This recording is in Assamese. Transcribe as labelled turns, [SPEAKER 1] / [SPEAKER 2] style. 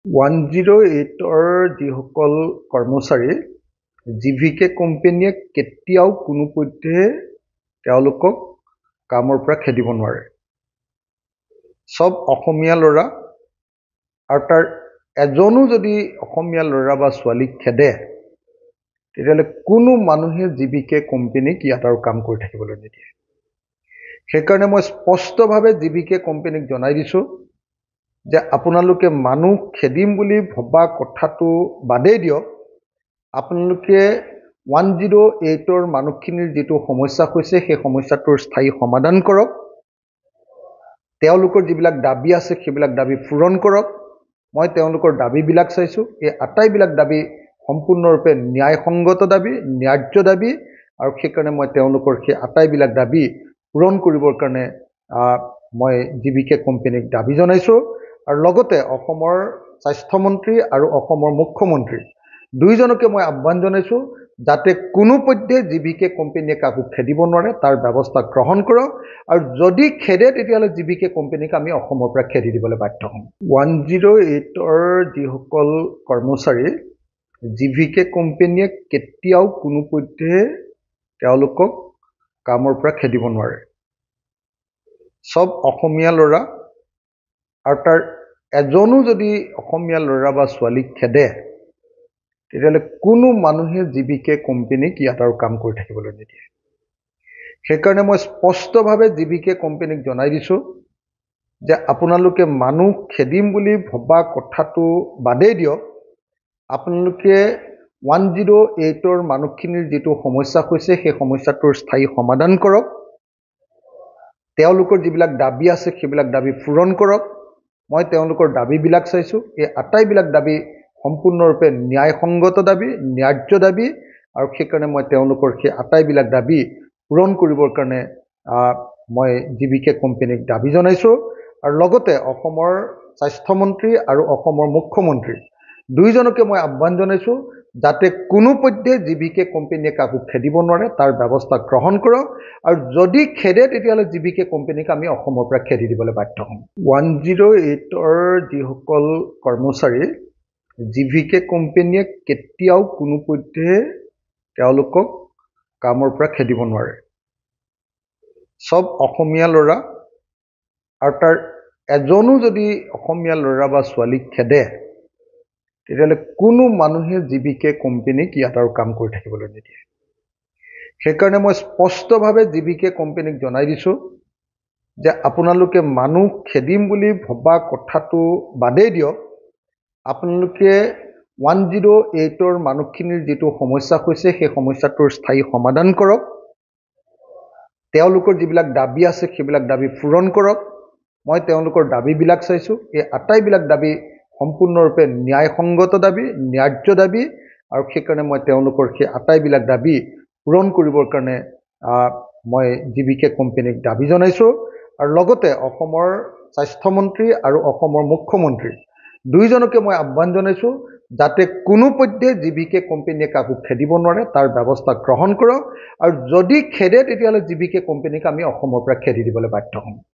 [SPEAKER 1] 108 যিসকল কৰ্মচাৰী জিভিকে কোম্পানীয়ে কেতিয়াও কোনো পধ্যে তেওঁলোকক কামৰ পৰা খেদিব নোৱাৰে। সব অসমীয়া ল'ৰা আৰু তাৰ এজনো যদি অসমীয়া ল'ৰা বা ছোৱালীক খেদে তেতিয়াহ'লে কোনো মানুহে জিভিকে কোম্পানীক ইয়াত আৰু কাম কৰি থাকিবলৈ নিদিয়ে। সেইকাৰণে মই স্পষ্টভাৱে জিভিকে কোম্পানীক জনাই দিছোঁ যে আপোনালোকে মানুহ খেদিম বুলি ভবা কথাটো বাদেই দিয়ক, আপোনালোকে 108ৰ মানুহখিনিৰ যিটো সমস্যা হৈছে সেই সমস্যাটোৰ স্থায়ী সমাধান কৰক, তেওঁলোকৰ যিবিলাক দাবী আছে সেইবিলাক দাবী পূৰণ কৰক। মই তেওঁলোকৰ দাবীবিলাক চাইছোঁ, এই আটাইবিলাক দাবী সম্পূৰ্ণৰূপে ন্যায়সংগত দাবী, ন্যায্য দাবী, আৰু সেইকাৰণে মই তেওঁলোকৰ সেই আটাইবিলাক দাবী পূৰণ কৰিবৰ কাৰণে মই জিভিকে কোম্পানীক দাবী জনাইছোঁ। আৰু লগতে অসমৰ স্বাস্থ্যমন্ত্ৰী আৰু অসমৰ মুখ্যমন্ত্ৰী দুইজনকে মই আহ্বান জনাইছোঁ যাতে কোনো পধ্যে জিভিকে কোম্পানীয়ে কাকো খেদিব নোৱাৰে তাৰ ব্যৱস্থা গ্ৰহণ কৰক, আৰু যদি খেদে তেতিয়াহ'লে জিভিকে কোম্পানীক আমি অসমৰ পৰা খেদি দিবলৈ বাধ্য হ'ম। 108ৰ যিসকল কৰ্মচাৰী জিভিকে কোম্পানীয়ে কেতিয়াও কোনো পধ্যে তেওঁলোকক কামৰ পৰা খেদিব নোৱাৰে। সব অসমীয়া ল'ৰা আৰু তাৰ এজনো যদি অসমীয়া ল'ৰা বা ছোৱালীক খেদে তেতিয়াহ'লে কোনো মানুহে জিভিকে কোম্পানীক ইয়াত আৰু কাম কৰি থাকিবলৈ নিদিয়ে। সেইকাৰণে মই স্পষ্টভাৱে জিভিকে কোম্পানীক জনাই দিছোঁ যে আপোনালোকে মানুহ খেদিম বুলি ভবা কথাটো বাদেই দিয়ক, আপোনালোকে 108ৰ মানুহখিনিৰ যিটো সমস্যা হৈছে সেই সমস্যাটোৰ স্থায়ী সমাধান কৰক, তেওঁলোকৰ যিবিলাক দাবী আছে সেইবিলাক দাবী পূৰণ কৰক। মই তেওঁলোকৰ দাবীবিলাক চাইছোঁ, এই আটাইবিলাক দাবী সম্পূৰ্ণৰূপে ন্যায়সংগত দাবী, ন্যায্য দাবী, আৰু সেইকাৰণে মই তেওঁলোকৰ সেই আটাইবিলাক দাবী পূৰণ কৰিবৰ কাৰণে মই জিভিকে কোম্পানীক দাবী জনাইছোঁ। আৰু লগতে অসমৰ স্বাস্থ্যমন্ত্ৰী আৰু অসমৰ মুখ্যমন্ত্ৰী দুইজনকে মই আহ্বান জনাইছোঁ যাতে কোনো পধ্যে জিভিকে কোম্পানীয়ে কাকো খেদিব নোৱাৰে তাৰ ব্যৱস্থা গ্ৰহণ কৰক, আৰু যদি খেদে তেতিয়াহ'লে জিভিকে কোম্পানীক আমি অসমৰ পৰা খেদি দিবলৈ বাধ্য হ'ম। 108ৰ যিসকল কৰ্মচাৰী জিভিকে কোম্পানীয়ে কেতিয়াও কোনো পধ্যে তেওঁলোকক কামৰ পৰা খেদিব নোৱাৰে। সব অসমীয়া ল'ৰা আৰু তাৰ এজনো যদি অসমীয়া ল'ৰা বা ছোৱালীক খেদে তেতিয়াহ'লে কোনো মানুহে জিভিকে কোম্পানীক ইয়াত আৰু কাম কৰি থাকিবলৈ নিদিয়ে। সেইকাৰণে মই স্পষ্টভাৱে জিভিকে কোম্পানীক জনাই দিছোঁ যে আপোনালোকে মানুহ খেদিম বুলি ভবা কথাটো বাদেই দিয়ক, আপোনালোকে 108ৰ মানুহখিনিৰ যিটো সমস্যা হৈছে সেই সমস্যাটোৰ স্থায়ী সমাধান কৰক, তেওঁলোকৰ যিবিলাক দাবী আছে সেইবিলাক দাবী পূৰণ কৰক। মই তেওঁলোকৰ দাবীবিলাক চাইছোঁ, এই আটাইবিলাক দাবী সম্পূৰ্ণৰূপে ন্যায়সংগত দাবী, ন্যায্য দাবী, আৰু সেইকাৰণে মই তেওঁলোকৰ সেই আটাইবিলাক দাবী পূৰণ কৰিবৰ কাৰণে মই জিভিকে কোম্পানীক দাবী জনাইছোঁ। আৰু লগতে অসমৰ স্বাস্থ্যমন্ত্ৰী আৰু অসমৰ মুখ্যমন্ত্ৰী দুইজনকে মই আহ্বান জনাইছোঁ যাতে কোনো পধ্যে জিভিকে কোম্পানীয়ে কাকো খেদিব নোৱাৰে তাৰ ব্যৱস্থা গ্ৰহণ কৰক, আৰু যদি খেদে তেতিয়াহ'লে জিভিকে কোম্পানীক আমি অসমৰ পৰা খেদি দিবলৈ বাধ্য হ'ম।